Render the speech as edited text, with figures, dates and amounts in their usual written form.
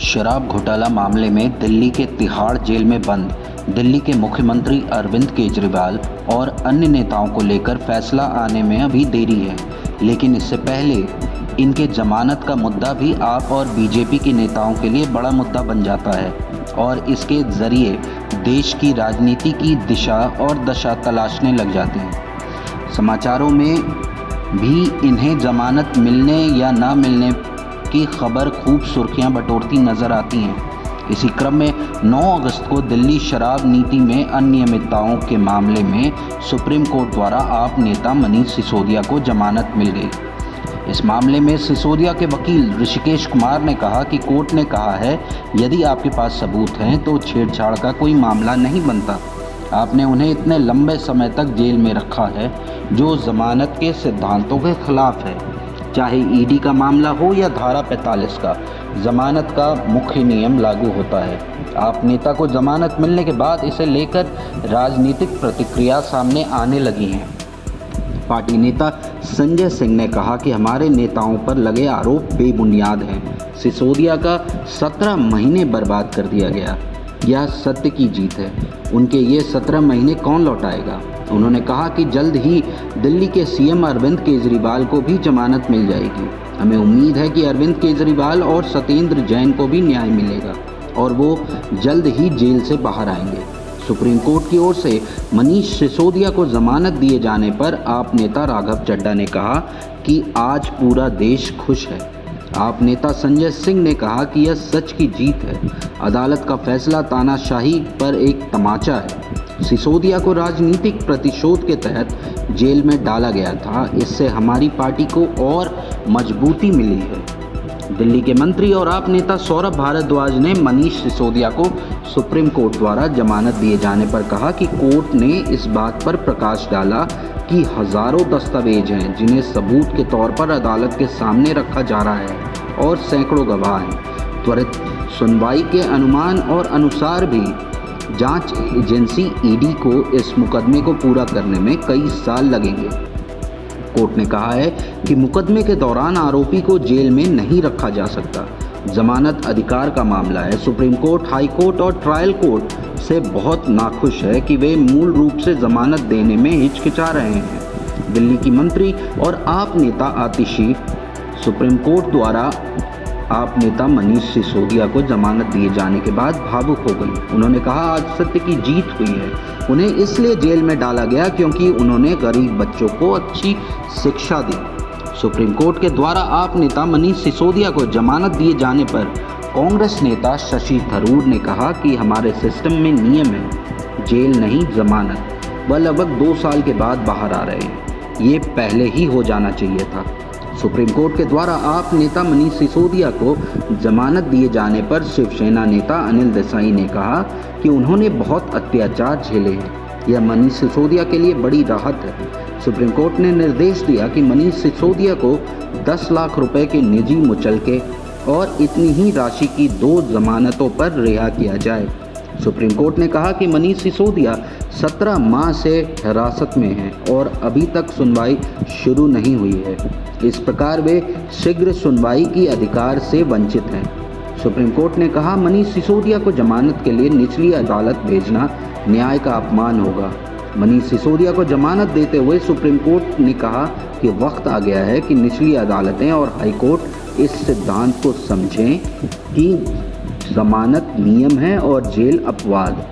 शराब घोटाला मामले में दिल्ली के तिहाड़ जेल में बंद दिल्ली के मुख्यमंत्री अरविंद केजरीवाल और अन्य नेताओं को लेकर फैसला आने में अभी देरी है, लेकिन इससे पहले इनके जमानत का मुद्दा भी आप और बीजेपी के नेताओं के लिए बड़ा मुद्दा बन जाता है और इसके ज़रिए देश की राजनीति की दिशा और दशा तलाशने लग जाते हैं। समाचारों में भी इन्हें जमानत मिलने या ना मिलने की खबर खूब सुर्खियां बटोरती नजर आती हैं। इसी क्रम में 9 अगस्त को दिल्ली शराब नीति में अनियमितताओं के मामले में सुप्रीम कोर्ट द्वारा आप नेता मनीष सिसोदिया को जमानत मिल गई। इस मामले में सिसोदिया के वकील ऋषिकेश कुमार ने कहा कि कोर्ट ने कहा है, यदि आपके पास सबूत हैं तो छेड़छाड़ का कोई मामला नहीं बनता। आपने उन्हें इतने लंबे समय तक जेल में रखा है जो जमानत के सिद्धांतों के खिलाफ है। चाहे ईडी का मामला हो या धारा 45 का, जमानत का मुख्य नियम लागू होता है। आप नेता को जमानत मिलने के बाद इसे लेकर राजनीतिक प्रतिक्रिया सामने आने लगी हैं। पार्टी नेता संजय सिंह ने कहा कि हमारे नेताओं पर लगे आरोप बेबुनियाद हैं। सिसोदिया का 17 महीने बर्बाद कर दिया गया। यह सत्य की जीत है। उनके ये 17 महीने कौन लौटाएगा? उन्होंने कहा कि जल्द ही दिल्ली के सीएम अरविंद केजरीवाल को भी जमानत मिल जाएगी। हमें उम्मीद है कि अरविंद केजरीवाल और सत्येंद्र जैन को भी न्याय मिलेगा और वो जल्द ही जेल से बाहर आएंगे। सुप्रीम कोर्ट की ओर से मनीष सिसोदिया को जमानत दिए जाने पर आप नेता राघव चड्ढा ने कहा कि आज पूरा देश खुश है। आप नेता संजय सिंह ने कहा कि यह सच की जीत है। अदालत का फैसला तानाशाही पर एक तमाचा है। सिसोदिया को राजनीतिक प्रतिशोध के तहत जेल में डाला गया था। इससे हमारी पार्टी को और मजबूती मिली है। दिल्ली के मंत्री और आप नेता सौरभ भारद्वाज ने मनीष सिसोदिया को सुप्रीम कोर्ट द्वारा जमानत दिए जाने पर कहा कि कोर्ट ने इस बात पर प्रकाश डाला कि हजारों दस्तावेज हैं जिन्हें सबूत के तौर पर अदालत के सामने रखा जा रहा है और सैकड़ों गवाह हैं। त्वरित सुनवाई के अनुमान और अनुसार भी जांच एजेंसी ईडी को इस मुकदमे को पूरा करने में कई साल लगेंगे। कोर्ट ने कहा है कि मुकदमे के दौरान आरोपी को जेल में नहीं रखा जा सकता। जमानत अधिकार का मामला है। सुप्रीम कोर्ट, हाई कोर्ट और ट्रायल कोर्ट से बहुत नाखुश है कि वे मूल रूप से जमानत देने में हिचकिचा रहे हैं। दिल्ली की मंत्री और आप नेता आतिशी सुप्रीम कोर्ट द्वारा आप नेता मनीष सिसोदिया को जमानत दिए जाने के बाद भावुक हो गई। उन्होंने कहा, आज सत्य की जीत हुई है। उन्हें इसलिए जेल में डाला गया क्योंकि उन्होंने गरीब बच्चों को अच्छी शिक्षा दी। सुप्रीम कोर्ट के द्वारा आप नेता मनीष सिसोदिया को जमानत दिए जाने पर कांग्रेस नेता शशि थरूर ने कहा कि हमारे सिस्टम में नियम है, जेल नहीं जमानत। वह लगभग 2 साल के बाद बाहर आ रहे हैं। ये पहले ही हो जाना चाहिए था। सुप्रीम कोर्ट के द्वारा आप नेता मनीष सिसोदिया को जमानत दिए जाने पर शिवसेना नेता अनिल देसाई ने कहा कि उन्होंने बहुत अत्याचार झेले हैं। यह मनीष सिसोदिया के लिए बड़ी राहत है। सुप्रीम कोर्ट ने निर्देश दिया कि मनीष सिसोदिया को 10 लाख रुपए के निजी मुचलके और इतनी ही राशि की 2 जमानतों पर रिहा किया जाए। सुप्रीम कोर्ट ने कहा कि मनीष सिसोदिया 17 माह से हिरासत में हैं और अभी तक सुनवाई शुरू नहीं हुई है। इस प्रकार वे शीघ्र सुनवाई की अधिकार से वंचित हैं। सुप्रीम कोर्ट ने कहा, मनीष सिसोदिया को जमानत के लिए निचली अदालत भेजना न्याय का अपमान होगा। मनीष सिसोदिया को जमानत देते हुए सुप्रीम कोर्ट ने कहा कि वक्त आ गया है कि निचली अदालतें और हाई कोर्ट इस सिद्धांत को समझें कि जमानत नियम है और जेल अपवाद।